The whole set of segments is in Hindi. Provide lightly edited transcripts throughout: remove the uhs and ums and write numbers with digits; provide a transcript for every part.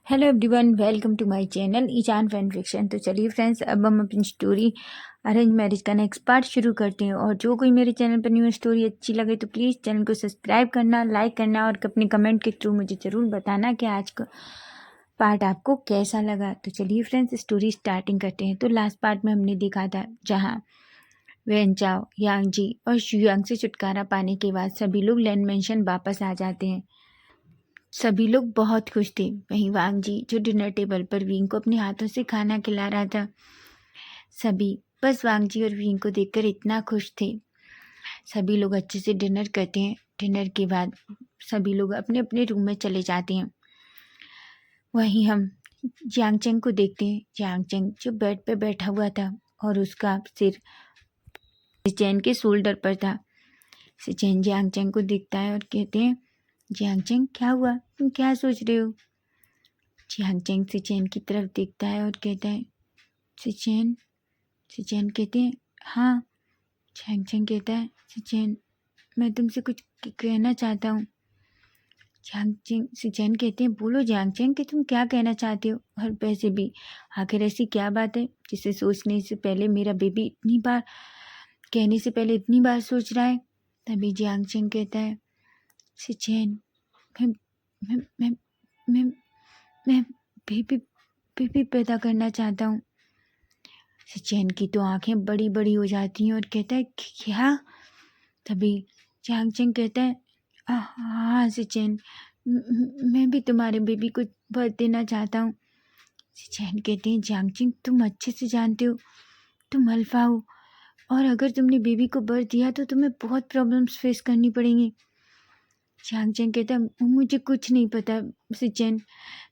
Hello everyone, welcome to my channel ईजान फैन फिक्शन। तो चलिए फ्रेंड्स, अब हम अपनी स्टोरी अरेंज मैरिज का नेक्स्ट पार्ट शुरू करते हैं। और जो कोई मेरे चैनल पर न्यू स्टोरी अच्छी लगे तो प्लीज़ चैनल को सब्सक्राइब करना, लाइक करना और अपने कमेंट के थ्रू मुझे ज़रूर बताना कि आज का पार्ट आपको कैसा लगा। तो चलिए फ्रेंड्स, स्टोरी स्टार्टिंग करते हैं। तो लास्ट पार्ट में हमने देखा था जहाँ वेन चाओ, यांग जी और शुयांग से छुटकारा पाने के बाद सभी लोग लैंड मेंशन वापस आ जाते हैं। सभी लोग बहुत खुश थे। वहीं वांग जी जो डिनर टेबल पर विंग को अपने हाथों से खाना खिला रहा था। सभी बस वांग जी और विंग को देखकर इतना खुश थे। सभी लोग अच्छे से डिनर करते हैं। डिनर के बाद सभी लोग अपने अपने रूम में चले जाते हैं। वहीं हम जियांग चेंग को देखते हैं। जियांग चेंग जो बेड पे बैठा हुआ था और उसका सिर सिचेन के शोल्डर पर था। सिचेन जियांग चेंग को देखता है और कहते हैं, जियांग चेंग क्या हुआ, तुम क्या सोच रहे हो? जियांग चेंग सिचेन की तरफ देखता है और कहता है, सिचेन। सिचेन कहते हैं, हाँ। जियांग चेंग कहता है, सिचेन मैं तुमसे कुछ कहना चाहता हूँ। जियांग चेंग सिचेन कहते हैं, बोलो जियांग चेंग कि तुम क्या कहना चाहते हो। और वैसे भी आखिर ऐसी क्या बात है जिसे सोचने से पहले मेरा बेबी इतनी बार कहने से पहले इतनी बार सोच रहा है। तभी जियांग चेंग कहता है, सिचेन मैं मैं मैं मैं मैं बेबी बेबी पैदा करना चाहता हूँ। सिचेन की तो आंखें बड़ी बड़ी हो जाती हैं और कहता है, क्या? तभी जियांग चेंग कहता है, हाँ सिचेन, मैं भी तुम्हारे बेबी को बर्थ देना चाहता हूँ। सिचेन कहते हैं, जियांग चेंग तुम अच्छे से जानते हो तुम अल्फा हो, और अगर तुमने बेबी को बर्थ दिया तो तुम्हें बहुत प्रॉब्लम्स फेस करनी पड़ेंगी। जियांग चेंग कहता है, मुझे कुछ नहीं पता सिचेन,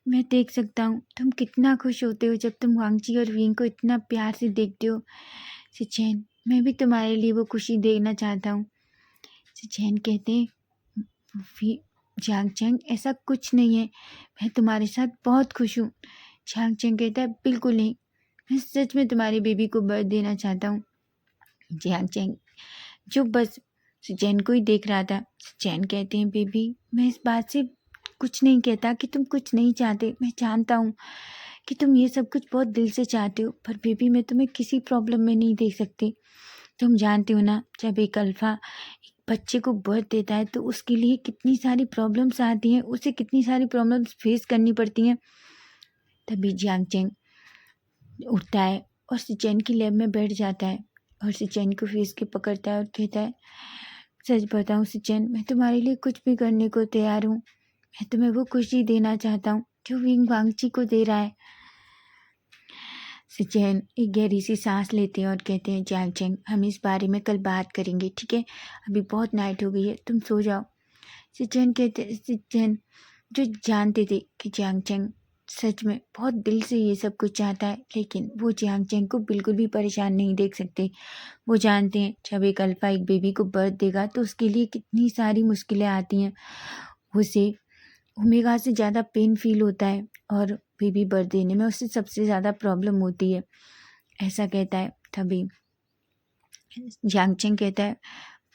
मैं देख सकता हूँ तुम कितना खुश होते हो जब तुम वांगजी और विंग को इतना प्यार से देखते हो। सिचेन मैं भी तुम्हारे लिए वो खुशी देना चाहता हूँ। सिचेन कहते हैं, जियांग चेंग ऐसा कुछ नहीं है, मैं तुम्हारे साथ बहुत खुश हूँ। जियांग चेंग कहता है, बिल्कुल नहीं, मैं सच में तुम्हारे बेबी को बर्थ देना चाहता हूँ। जियांग चेंग जो बस सिचेन को ही देख रहा था। सिचेन कहते हैं, बेबी मैं इस बात से कुछ नहीं कहता कि तुम कुछ नहीं चाहते। मैं जानता हूँ कि तुम ये सब कुछ बहुत दिल से चाहते हो, पर बेबी मैं तुम्हें किसी प्रॉब्लम में नहीं देख सकती। तुम जानते हो ना, जब एक अल्फा एक बच्चे को बर्थ देता है तो उसके लिए कितनी सारी प्रॉब्लम्स आती हैं, उसे कितनी सारी प्रॉब्लम्स फेस करनी पड़ती हैं। तभी जियांग चेंग उठता है और सिचेन की लैब में बैठ जाता है और सिचेन को फेस के पकड़ता है और कहता है, सच बताऊं सिचेन, मैं तुम्हारे लिए कुछ भी करने को तैयार हूँ। मैं तुम्हें वो खुशी देना चाहता हूँ जो विंग वांगची को दे रहा है। सिचेन एक गहरी सी सांस लेते हैं और कहते हैं, जियांग चेंग हम इस बारे में कल बात करेंगे, ठीक है? अभी बहुत नाइट हो गई है, तुम सो जाओ। सिचेन जो जानते थे कि जियांग चेंग सच में बहुत दिल से ये सब कुछ चाहता है, लेकिन वो जियांग चेंग को बिल्कुल भी परेशान नहीं देख सकते। वो जानते हैं जब एक अल्फा एक बेबी को बर्थ देगा तो उसके लिए कितनी सारी मुश्किलें आती हैं। उसे ओमेगा से ज़्यादा पेन फील होता है और बेबी बर्थ देने में उससे सबसे ज़्यादा प्रॉब्लम होती है, ऐसा कहता है। तभी जियांग चेंग कहता है,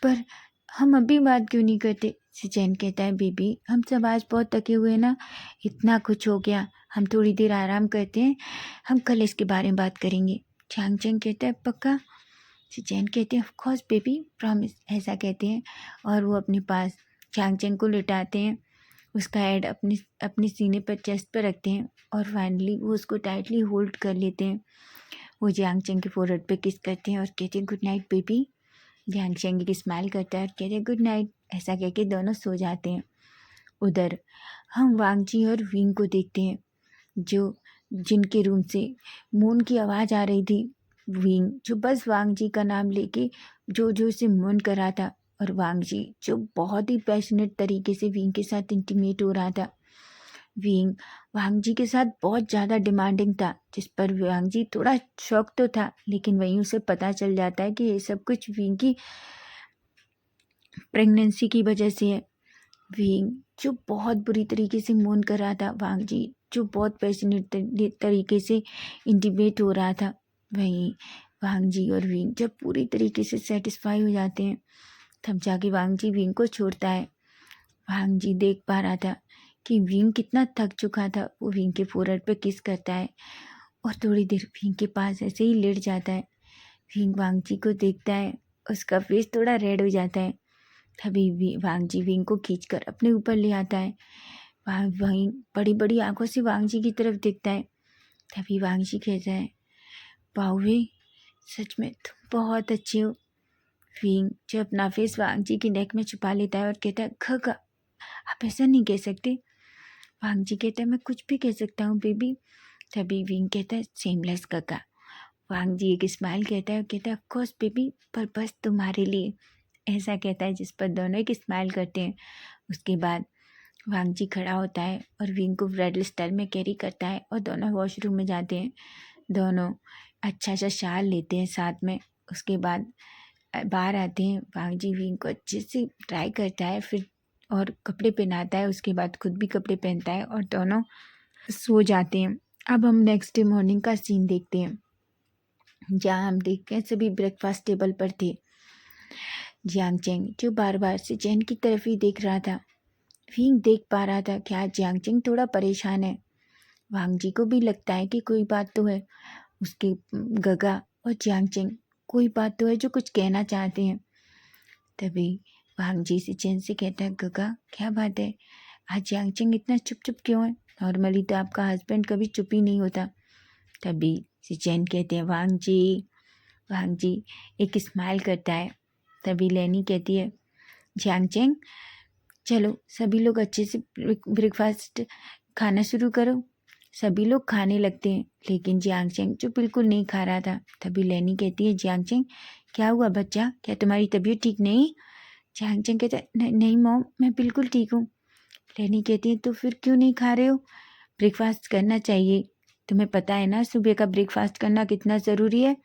पर हम अभी बात क्यों नहीं करते? सिचेन कहता है, बेबी हम सब आज बहुत थके हुए ना, इतना कुछ हो गया, हम थोड़ी देर आराम करते हैं, हम कल इसके बारे में बात करेंगे। जियांग चेंग कहता है, पक्का? सिचेन कहते हैं, ऑफ कोर्स बेबी, प्रॉमिस, ऐसा कहते हैं। और वो अपने पास जियांग चेंग को लिटाते हैं, उसका हेड अपने अपने सीने पर, चेस्ट पर रखते हैं और फाइनली वो उसको टाइटली होल्ड कर लेते हैं। वो जियांग चेंग के फोरहेड पे किस करते हैं और कहते हैं, good night baby. Jiang Cheng की स्माइल करता है और कहते हैं, गुड नाइट। ऐसा कह के दोनों सो जाते हैं। उधर हम वांगजी और विंग को देखते हैं, जो जिनके रूम से मून की आवाज़ आ रही थी। विंग जो बस वांगजी का नाम लेके जो जो से मून कर रहा था, और वांगजी जो बहुत ही पैशनेट तरीके से विंग के साथ इंटीमेट हो रहा था। विंग वांगजी के साथ बहुत ज़्यादा डिमांडिंग था, जिस पर वांगजी थोड़ा शौक तो था, लेकिन वहीं उसे पता चल जाता है कि ये सब कुछ विंग की प्रेगनेंसी की वजह से है। विंग जो बहुत बुरी तरीके से मौन कर रहा था, वांगजी जो बहुत पैशनेट तरीके से इंटीमेट हो रहा था। वहीं वांगजी और विंग जब पूरी तरीके से सेटिस्फाई हो जाते हैं, तब जाके वांगजी विंग को छोड़ता है। वांगजी देख पा रहा था कि विंग कितना थक चुका था। वो विंग के फोrehead पे किस करता है और थोड़ी देर विंग के पास ऐसे ही लेट जाता है। विंग वांगजी को देखता है, उसका फेस थोड़ा रेड हो जाता है। तभी वांगजी विंग को खींचकर अपने ऊपर ले आता है। विंग बड़ी बड़ी आंखों से वांगजी की तरफ देखता है। तभी वांगजी कहता है, पावे सच में तुम बहुत अच्छे हो। विंग जो अपना फेस वांगजी की नेक में छुपा लेता है और कहता है, खगा आप ऐसा नहीं कह सकते। वांगजी कहता है, मैं कुछ भी कह सकता हूँ बेबी। तभी विंग कहता है, सेमलेस काका। वांगजी एक स्माइल कहता है, कहता है, ऑफ कोर्स बेबी, पर बस तुम्हारे लिए। ऐसा कहता है जिस पर दोनों एक स्माइल करते हैं। उसके बाद वांगजी खड़ा होता है और विंग को ब्राइडल स्टाइल में कैरी करता है और दोनों वॉशरूम में जाते हैं। दोनों अच्छा सा शाल लेते हैं साथ में। उसके बाद बाहर आते हैं। वांगजी विंग को अच्छे से ट्राई करता है, फिर और कपड़े पहनाता है। उसके बाद खुद भी कपड़े पहनता है और दोनों सो जाते हैं। अब हम नेक्स्ट डे मॉर्निंग का सीन देखते हैं, जहाँ हम देखते हैं सभी ब्रेकफास्ट टेबल पर थे। जियांग चेंग जो बार बार से चैन की तरफ ही देख रहा था। विंग देख पा रहा था कि आज जियांग चेंग थोड़ा परेशान है। वांगजी को भी लगता है कि कोई बात तो है। उसके गगा और जियांग चेंग कोई बात तो है जो कुछ कहना चाहते हैं। तभी वांगजी से चैन से कहता है, गगा क्या बात है, आज जियांग चेंग इतना चुप चुप क्यों है? नॉर्मली तो आपका हस्बैंड कभी चुप ही नहीं होता। तभी सिचेन कहते हैं, वांगजी एक स्माइल करता है। तभी लेनी कहती है, जियांग चेंग चलो सभी लोग अच्छे से ब्रेकफास्ट खाना शुरू करो। सभी लोग खाने लगते हैं, लेकिन जियांग चेंग जो बिल्कुल नहीं खा रहा था। तभी लेनी कहती है, जियांग चेंग क्या हुआ बच्चा, क्या तुम्हारी तबीयत ठीक नहीं? जियांग चेंग कहता है, नहीं मॉम, मैं बिल्कुल ठीक हूँ। लेनी कहती है, तो फिर क्यों नहीं खा रहे हो? ब्रेकफास्ट करना चाहिए, तुम्हें पता है ना सुबह का ब्रेकफास्ट करना कितना ज़रूरी है।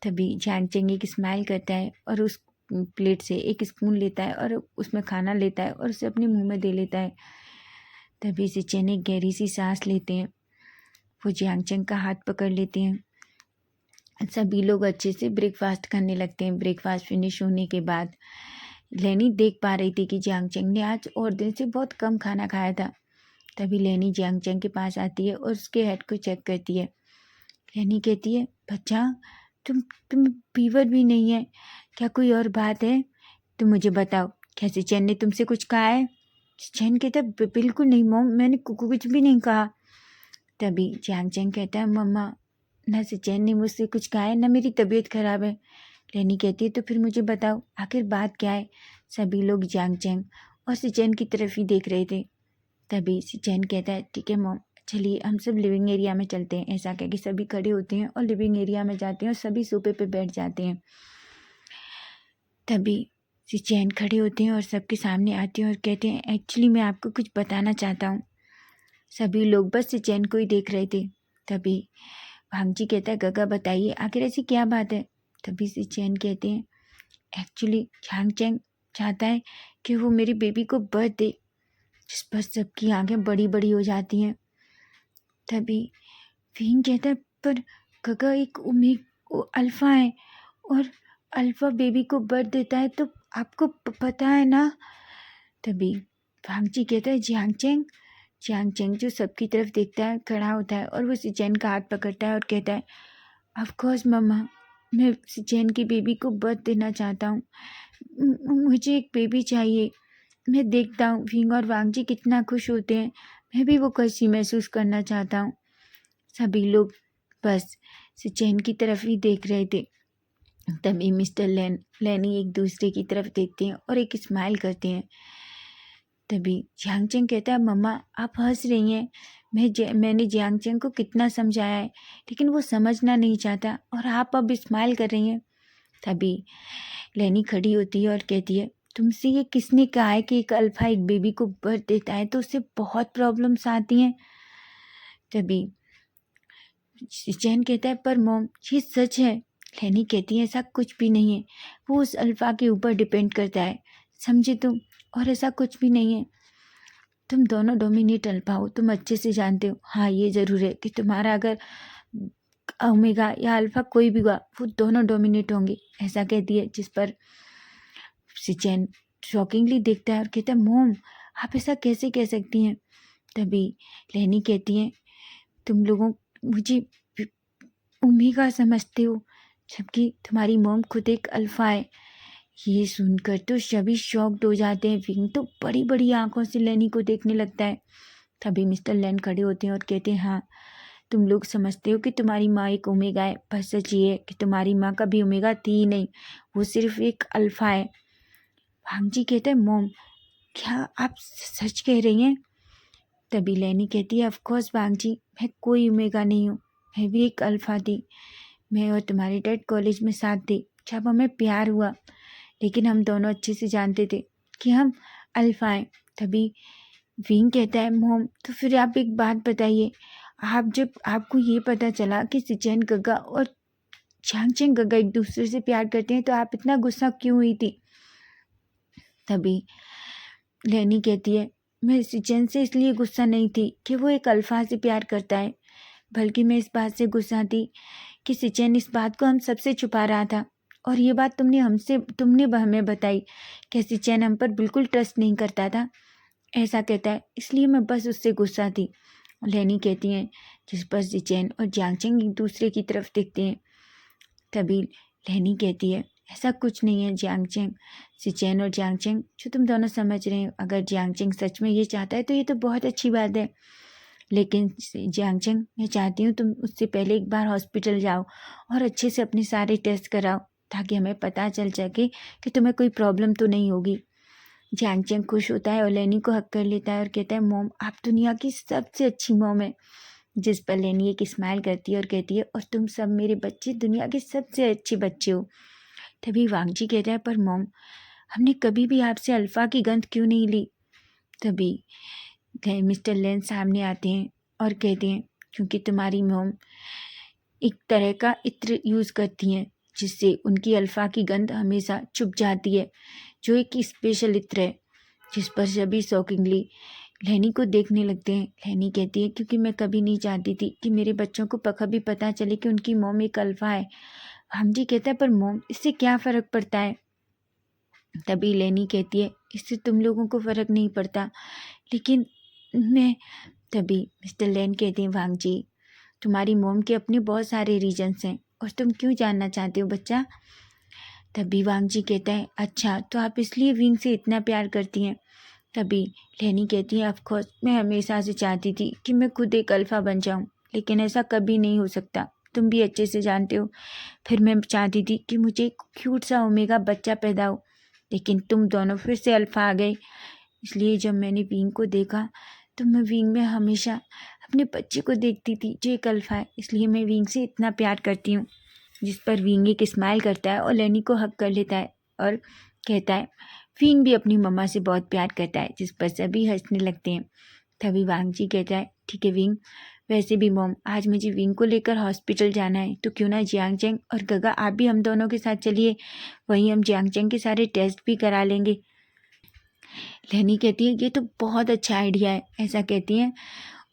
तभी जियांग चेंग एक स्माइल करता है और उस प्लेट से एक स्पून लेता है और उसमें खाना लेता है और उसे अपने मुंह में दे लेता है। तभी सिचेन एक गहरी सी सांस लेते हैं। वो जियांग चेंग का हाथ पकड़ लेते हैं। सभी लोग अच्छे से ब्रेकफास्ट करने लगते हैं। ब्रेकफास्ट फिनिश होने के बाद लेनी देख पा रही थी कि जियांग चेंग ने आज और दिन से बहुत कम खाना खाया था। तभी लेनी जियांग चेंग के पास आती है और उसके हेड को चेक करती है। लेनी कहती है, बच्चा तुम फीवर भी नहीं है, क्या कोई और बात है? तुम मुझे बताओ, क्या सिचेन ने तुमसे कुछ कहा है? सिचेन कहता है, बिल्कुल नहीं मॉम, मैंने कुछ भी नहीं कहा। तभी जियांग चेंग कहता है, मम्मा ना सिचेन ने मुझसे कुछ कहा है ना मेरी तबीयत खराब है। लेनी कहती है, तो फिर मुझे बताओ आखिर बात क्या है? सभी लोग जियांग चेंग और सिचेन की तरफ ही देख रहे थे। तभी सिचेन कहता है, ठीक है मॉम, चलिए हम सब लिविंग एरिया में चलते हैं। ऐसा कह के सभी खड़े होते हैं और लिविंग एरिया में जाते हैं और सभी सोफे पे बैठ जाते हैं। तभी सिचेन खड़े होते हैं और सबके सामने आते हैं और कहते हैं, एक्चुअली मैं आपको कुछ बताना चाहता हूँ। सभी लोग बस सिचेन को ही देख रहे थे। तभी वांगजी कहता है, गगा बताइए आखिर ऐसी क्या बात है? तभी सिचेन कहते हैं, एक्चुअली जियांग चेंग चाहता है कि वो मेरी बेबी को बर्थ दे। जिस पर सबकी आंखें बड़ी बड़ी हो जाती हैं। तभी विंग कहता है, पर गगा एक अल्फा है और अल्फा बेबी को बर्थ देता है, तो आपको पता है ना। तभी वांगजी कहता है, जियांग चेंग जो सबकी तरफ देखता है खड़ा होता है और वो सिचेन का हाथ पकड़ता है और कहता है, ऑफ कोर्स मम्मा, मैं सिचेन की बेबी को बर्थ देना चाहता हूँ। मुझे एक बेबी चाहिए। मैं देखता हूँ विंग और वांगजी कितना खुश होते हैं, मैं भी वो खुशी महसूस करना चाहता हूँ। सभी लोग बस सिचेन की तरफ ही देख रहे थे। तभी मिस्टर लेनी एक दूसरे की तरफ देखते हैं और एक स्माइल करते हैं। तभी जियांग चेंग कहता है, मम्मा आप हंस रही हैं, मैंने जियांग चेंग को कितना समझाया है, लेकिन वो समझना नहीं चाहता और आप अब स्माइल कर रही हैं। तभी लेनी खड़ी होती है और कहती है, तुमसे ये किसने कहा है कि एक अल्फा एक बेबी को बर्थ देता है तो उससे बहुत प्रॉब्लम्स आती हैं? तभी चैन कहता है, पर मॉम ये सच है। लेनी कहती है, ऐसा कुछ भी नहीं है, वो उस अल्फा के ऊपर डिपेंड करता है, समझे तुम? और ऐसा कुछ भी नहीं है, तुम दोनों डोमिनेट अल्फा हो, तुम अच्छे से जानते हो। हाँ ये ज़रूर है कि तुम्हारा अगर ओमेगा या अल्फा कोई भी हुआ, वो दोनों डोमिनेट होंगे। ऐसा कहती है, जिस पर सिचेन शॉकिंगली देखता है और कहता है, मोम आप ऐसा कैसे कह सकती हैं? तभी लेनी कहती है, तुम लोगों मुझे ओमेगा समझते हो, जबकि तुम्हारी मॉम खुद एक अल्फा है। ये सुनकर तो सभी शॉक्ड हो जाते हैं। विंग तो बड़ी बड़ी आंखों से लेनी को देखने लगता है। तभी मिस्टर लैन खड़े होते हैं और कहते हैं, हाँ, तुम लोग समझते हो कि तुम्हारी माँ एक ओमेगा है, पर सच ये है कि तुम्हारी माँ कभी ओमेगा थी ही नहीं, वो सिर्फ एक अल्फा है। भांग जी कहते हैं, मॉम क्या आप सच कह रही हैं? तभी लैनी कहती है, ऑफ कोर्स भांग जी, मैं कोई ओमेगा नहीं हूँ, मैं भी एक अल्फा थी। मैं और तुम्हारे डैड कॉलेज में साथ थे जब हमें प्यार हुआ, लेकिन हम दोनों अच्छे से जानते थे कि हम अल्फा हैं। तभी विंग कहता है, मोम तो फिर आप एक बात बताइए, आप जब आपको ये पता चला कि सिचेन गगा और झांगचेन गगा एक दूसरे से प्यार करते हैं, तो आप इतना गुस्सा क्यों हुई थी? तभी लेनी कहती है, मैं सिचेन से इसलिए गुस्सा नहीं थी कि वो एक अल्फा से प्यार करता है, बल्कि मैं इस बात से गुस्सा थी कि सिचेन इस बात को हम सबसे छुपा रहा था, और ये बात तुमने हमें बताई कि सिचेन हम पर बिल्कुल ट्रस्ट नहीं करता था, ऐसा कहता है, इसलिए मैं बस उससे गुस्सा थी। लेनी कहती हैं, जिस पर सिचेन और जियांगचेंग एक दूसरे की तरफ देखते हैं। तभी लेनी कहती है, ऐसा कुछ नहीं है जियांगचेंग, सिचेन और जियांगचेंग जो तुम दोनों समझ रहे हो, अगर जियांगचेंग सच में ये चाहता है तो ये तो बहुत अच्छी बात है, लेकिन जियांगचेंग मैं चाहती हूँ तुम उससे पहले एक बार हॉस्पिटल जाओ और अच्छे से अपने सारे टेस्ट कराओ, ताकि हमें पता चल सके कि तुम्हें कोई प्रॉब्लम तो नहीं होगी। जियांगचेंग खुश होता है और लेनी को हक कर लेता है और कहता है, मॉम आप दुनिया की सबसे अच्छी मॉम है। जिस पर लेनी एक स्माइल करती है और कहती है, और तुम सब मेरे बच्चे दुनिया के सबसे अच्छे बच्चे हो। तभी वांगजी कहता है, पर मॉम हमने कभी भी आपसे अल्फा की गंध क्यों नहीं ली? तभी मिस्टर लेन सामने आते हैं और कहते हैं, क्योंकि तुम्हारी मॉम एक तरह का इत्र यूज़ करती हैं, जिससे उनकी अल्फा की गंध हमेशा छुप जाती है, जो एक स्पेशल इत्र है। जिस पर सभी शॉकिंगली लेनी को देखने लगते हैं। लेनी कहती है, क्योंकि मैं कभी नहीं चाहती थी कि मेरे बच्चों को कभी पता चले कि उनकी मॉम एक अल्फा है। हम जी कहता है, पर मॉम इससे क्या फ़र्क पड़ता है? तभी लेनी कहती है, इससे तुम लोगों को फ़र्क नहीं पड़ता, लेकिन मैं तभी मिस्टर लेन कहते हैं, वांग जी तुम्हारी मॉम के अपने बहुत सारे रीजन्स हैं, और तुम क्यों जानना चाहते हो बच्चा? तभी वांग जी कहता है, अच्छा तो आप इसलिए विंग से इतना प्यार करती हैं? तभी लेनी कहती है, ऑफ कोर्स मैं हमेशा से चाहती थी कि मैं खुद एक अल्फा बन जाऊं, लेकिन ऐसा कभी नहीं हो सकता, तुम भी अच्छे से जानते हो। फिर मैं चाहती थी कि मुझे एक क्यूट सा ओमेगा बच्चा पैदा हो, लेकिन तुम दोनों फिर से अल्फा आ गए। इसलिए जब मैंने विंग को देखा तो मैं विंग में हमेशा अपने बच्चे को देखती थी जो एक अल्फा है, इसलिए मैं विंग से इतना प्यार करती हूँ। जिस पर विंग एक स्माइल करता है और लेनी को हक कर लेता है और कहता है, विंग भी अपनी मम्मा से बहुत प्यार करता है। जिस पर सभी हंसने लगते हैं। तभी वांग जी कहता है, ठीक है विंग, वैसे भी मॉम आज मुझे विंग को लेकर हॉस्पिटल जाना है, तो क्यों ना जियांगचेंग और गगा आप भी हम दोनों के साथ चलिए, वहीं हम जियांगचेंग के सारे टेस्ट भी करा लेंगे। लेनी कहती है, ये तो बहुत अच्छा आइडिया है, ऐसा कहती हैं,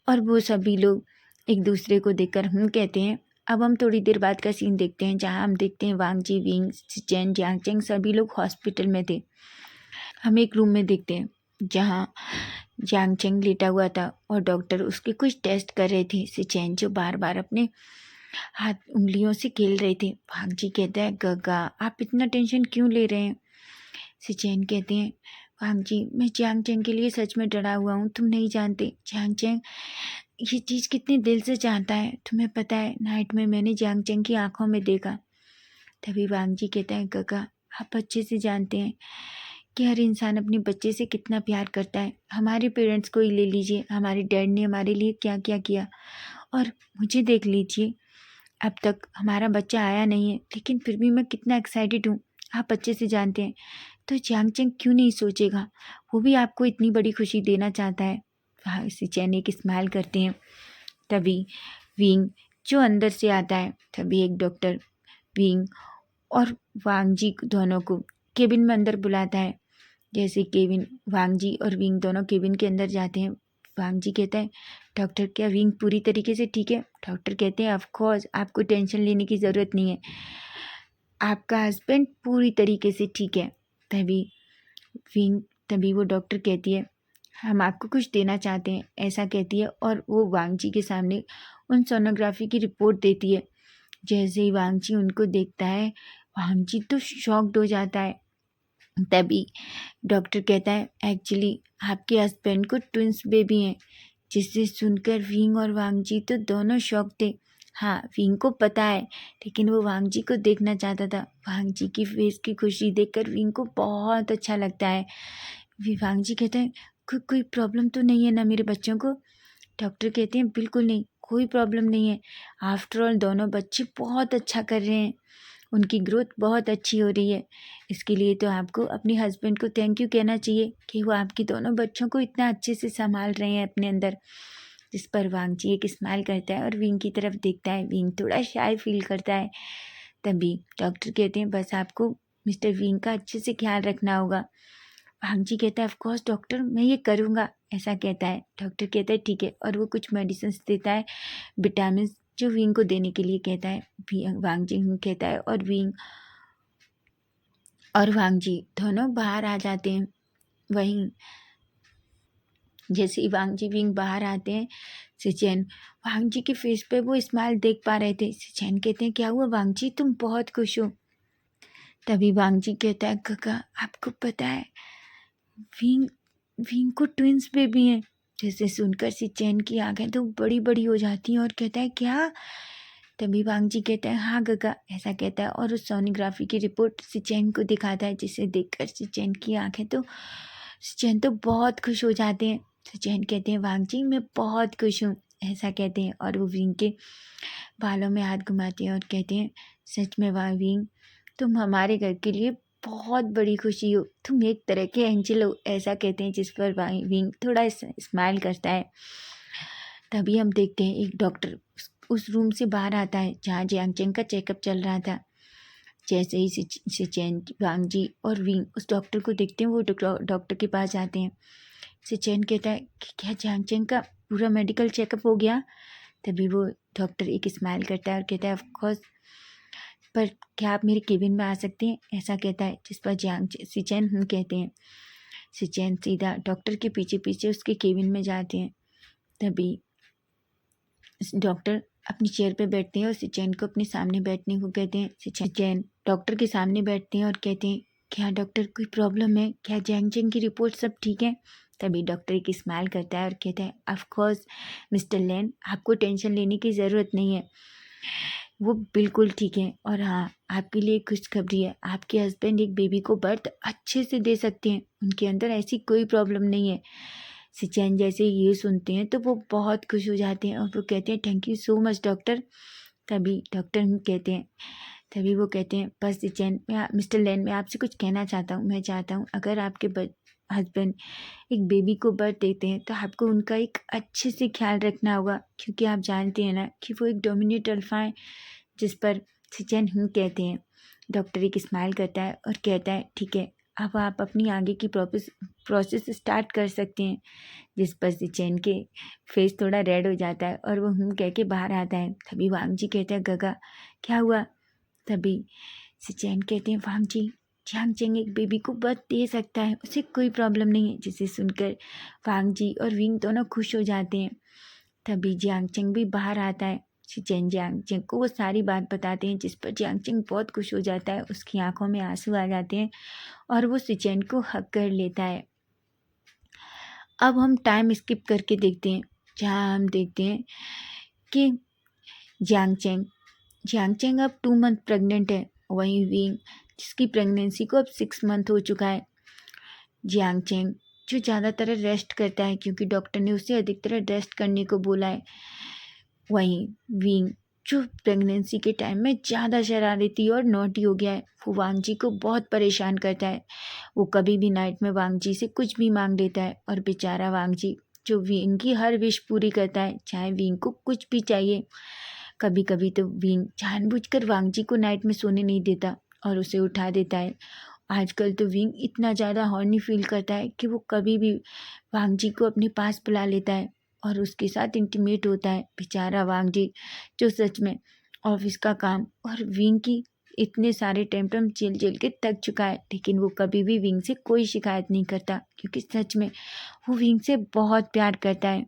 और वो सभी लोग एक दूसरे को देखकर हम कहते हैं। अब हम थोड़ी देर बाद का सीन देखते हैं, जहाँ हम देखते हैं वांग जी, विंग, सिचेन, जियांगचेंग सभी लोग हॉस्पिटल में थे। हम एक रूम में देखते हैं जहाँ जियांगचेंग लेटा हुआ था और डॉक्टर उसके कुछ टेस्ट कर रहे थे। सिचेन जो बार बार अपने हाथ उंगलियों से खेल रहे थे। वांग जी कहता है, गगा आप इतना टेंशन क्यों ले रहे हैं? सिचेन कहते हैं, वांग जी मैं जियांगचेंग के लिए सच में डरा हुआ हूँ, तुम नहीं जानते जियांगचेंग ये चीज़ कितने दिल से चाहता है, तुम्हें पता है नाइट में मैंने जियांगचेंग की आंखों में देखा। तभी वांग जी कहता है, गगा आप अच्छे से जानते हैं कि हर इंसान अपने बच्चे से कितना प्यार करता है। हमारे पेरेंट्स को ही ले लीजिए, हमारे डैड ने हमारे लिए क्या क्या किया, और मुझे देख लीजिए, अब तक हमारा बच्चा आया नहीं है, लेकिन फिर भी मैं कितना एक्साइटेड हूँ, आप अच्छे से जानते हैं। तो जियांगचेंग क्यों नहीं सोचेगा, वो भी आपको इतनी बड़ी खुशी देना चाहता है। हाँ, सिचेन एक स्माइल करते हैं। तभी विंग जो अंदर से आता है, तभी एक डॉक्टर विंग और वांग जी दोनों को केबिन में अंदर बुलाता है। जैसे केविन वांग जी और विंग दोनों केबिन के अंदर जाते हैं, वांग जी कहता है, डॉक्टर क्या विंग पूरी तरीके से ठीक है? डॉक्टर कहते हैं, ऑफ कोर्स आपको टेंशन लेने की ज़रूरत नहीं है, आपका हस्बैंड पूरी तरीके से ठीक है। तभी विंग तभी वो डॉक्टर कहती है, हम आपको कुछ देना चाहते हैं, ऐसा कहती है और वो वांग जी के सामने उन सोनोग्राफी की रिपोर्ट देती है। जैसे ही वांग जी उनको देखता है, वांग जी तो शॉक्ड हो जाता है। तभी डॉक्टर कहता है एक्चुअली आपके हस्बैंड को ट्विंस बेबी हैं, जिसे सुनकर विंग और वांग जी तो दोनों शॉक थे। हाँ, विंग को पता है, लेकिन वो वांग जी को देखना चाहता था। वांग जी की फेस की खुशी देखकर विंग को बहुत अच्छा लगता है। वांग जी कहते हैं कोई प्रॉब्लम तो नहीं है ना मेरे बच्चों को? डॉक्टर कहते हैं बिल्कुल नहीं, कोई प्रॉब्लम नहीं है। आफ्टर ऑल दोनों बच्चे बहुत अच्छा कर रहे हैं, उनकी ग्रोथ बहुत अच्छी हो रही है। इसके लिए तो आपको अपने हस्बैंड को थैंक यू कहना चाहिए कि वो आपके दोनों बच्चों को इतना अच्छे से संभाल रहे हैं अपने अंदर। जिस पर वांग जी एक स्माइल करता है और विंग की तरफ देखता है। विंग थोड़ा शाय फील करता है। तभी डॉक्टर कहते हैं बस आपको मिस्टर विंग का अच्छे से ख्याल रखना होगा। वांग जी कहता है ऑफ कोर्स डॉक्टर, मैं ये करूँगा, ऐसा कहता है। डॉक्टर कहता है ठीक है, और वो कुछ मेडिसिन देता है, विटामिन, जो विंग को देने के लिए कहता है। वांग जी कहता है और वांग जी दोनों बाहर आ जाते हैं। वहीं जैसे ही वांग जी विंग बाहर आते हैं, सिचेन वांग जी के फेस पे वो स्माइल देख पा रहे थे। सिचेन कहते हैं क्या हुआ वांग जी, तुम बहुत खुश हो? तभी वांग जी कहता है काका आपको पता है विंग विंग को ट्विंस बेबी हैं। जैसे सुनकर सिचेन की आंखें तो बड़ी बड़ी हो जाती हैं और कहता है क्या? तभी वांग जी कहता है हाँ गगा, ऐसा कहता है और उस सोनोग्राफी की रिपोर्ट सिचेन को दिखाता है, जिसे देखकर सिचेन की आंखें तो सिचेन तो बहुत खुश हो जाते हैं। सिचेन कहते हैं वांग जी मैं बहुत खुश हूँ, ऐसा कहते हैं और वो विंग के बालों में हाथ घुमाते हैं और कहते हैं सच में वाह विंग, तुम हमारे घर के लिए बहुत बड़ी खुशी हो, तुम एक तरह के एंजल हो, ऐसा कहते हैं। जिस पर विंग थोड़ा स्माइल करता है। तभी हम देखते हैं एक डॉक्टर उस रूम से बाहर आता है जहाँ जियांगचेंग का चेकअप चल रहा था। जैसे ही सिचेन वांग जी और विंग उस डॉक्टर को देखते हैं, वो डॉक्टर के पास जाते हैं। सिचेन कहता है कि क्या जियांगचेंग का पूरा मेडिकल चेकअप हो गया? तभी वो डॉक्टर एक स्माइल करता है और कहता है ऑफ कोर्स, पर क्या आप मेरे केबिन में आ सकते हैं, ऐसा कहता है। जिस पर सिचेन कहते हैं। सिचेन सीधा डॉक्टर के पीछे पीछे उसके केबिन में जाते हैं। तभी डॉक्टर अपनी चेयर पे बैठते हैं और सिचेन को अपने सामने बैठने को कहते हैं। सिचेन डॉक्टर के सामने बैठते हैं और कहते हैं क्या डॉक्टर कोई प्रॉब्लम है, क्या जियांगचेंग की रिपोर्ट सब ठीक है? तभी डॉक्टर एक स्माइल करता है और कहता है ऑफ कोर्स मिस्टर लैन, आपको टेंशन लेने की ज़रूरत नहीं है, वो बिल्कुल ठीक है। और हाँ, आपके लिए खुशखबरी है, आपके हस्बैंड एक बेबी को बर्थ अच्छे से दे सकते हैं, उनके अंदर ऐसी कोई प्रॉब्लम नहीं है। सिचेन जैसे ये सुनते हैं तो वो बहुत खुश हो जाते हैं और वो कहते हैं thank you so much doctor. तभी डॉक्टर कहते हैं तभी वो कहते हैं बस सिचेन, मिस्टर लैन, मैं आपसे कुछ कहना चाहता हूँ। मैं चाहता हूँ अगर आपके हस्बैंड एक बेबी को बर्थ देते हैं तो आपको उनका एक अच्छे से ख्याल रखना होगा, क्योंकि आप जानते हैं ना कि वो एक डोमिनेट अल्फा है। जिस पर सिचेन कहते हैं। डॉक्टर एक स्माइल करता है और कहता है ठीक है, अब आप अपनी आगे की प्रोसेस स्टार्ट कर सकते हैं। जिस पर सिचेन के फेस थोड़ा रेड हो जाता है और वो कह के बाहर आता है। तभी वांग जी कहते हैं गगा क्या हुआ? तभी सिचेन कहते हैं वांग जी, जियांगचेंग एक बेबी को बर्थ दे सकता है, उसे कोई प्रॉब्लम नहीं है। जिसे सुनकर वांग जी और विंग दोनों खुश हो जाते हैं। तभी जियांगचेंग भी बाहर आता है। सिचेन जियांगचेंग को वो सारी बात बताते हैं, जिस पर जियांगचेंग बहुत खुश हो जाता है, उसकी आंखों में आंसू आ जाते हैं और वो सिचेन को हग कर लेता है। अब हम टाइम स्किप करके देखते हैं, जहाँ हम देखते हैं कि जियांगचेंग जियांगचेंग अब 2 मंथ प्रेग्नेंट है। वहीं विंग, जिसकी प्रेगनेंसी को अब 6 मंथ हो चुका है। जियांगचेंग जो ज़्यादातर रेस्ट करता है, क्योंकि डॉक्टर ने उसे अधिकतर रेस्ट करने को बोला है। वहीं विंग जो प्रेगनेंसी के टाइम में ज़्यादा शरारती और नॉटी हो गया है, वो वांग जी को बहुत परेशान करता है। वो कभी भी नाइट में वांग जी से कुछ भी मांग लेता है और बेचारा वांग जी जो विंग की हर विश पूरी करता है, चाहे विंग को कुछ भी चाहिए। कभी कभी तो विंग जानबूझकर वांग जी को नाइट में सोने नहीं देता और उसे उठा देता है। आजकल तो विंग इतना ज़्यादा हॉर्नी फील करता है कि वो कभी भी वांग जी को अपने पास बुला लेता है और उसके साथ इंटीमेट होता है। बेचारा वांग जी जो सच में ऑफिस का काम और विंग की इतने सारे टेम्परम झेल के थक चुका है, लेकिन वो कभी भी विंग से कोई शिकायत नहीं करता, क्योंकि सच में वो विंग से बहुत प्यार करता है।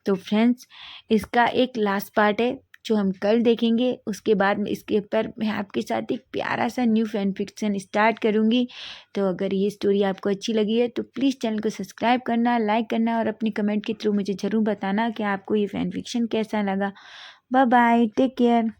तो फ्रेंड्स, इसका एक लास्ट पार्ट है जो हम कल देखेंगे। उसके बाद में इसके ऊपर मैं आपके साथ एक प्यारा सा न्यू फैन फिक्शन स्टार्ट करूँगी। तो अगर ये स्टोरी आपको अच्छी लगी है तो प्लीज़ चैनल को सब्सक्राइब करना, लाइक करना और अपनी कमेंट के थ्रू मुझे ज़रूर बताना कि आपको ये फैन फिक्शन कैसा लगा। Bye bye, take care.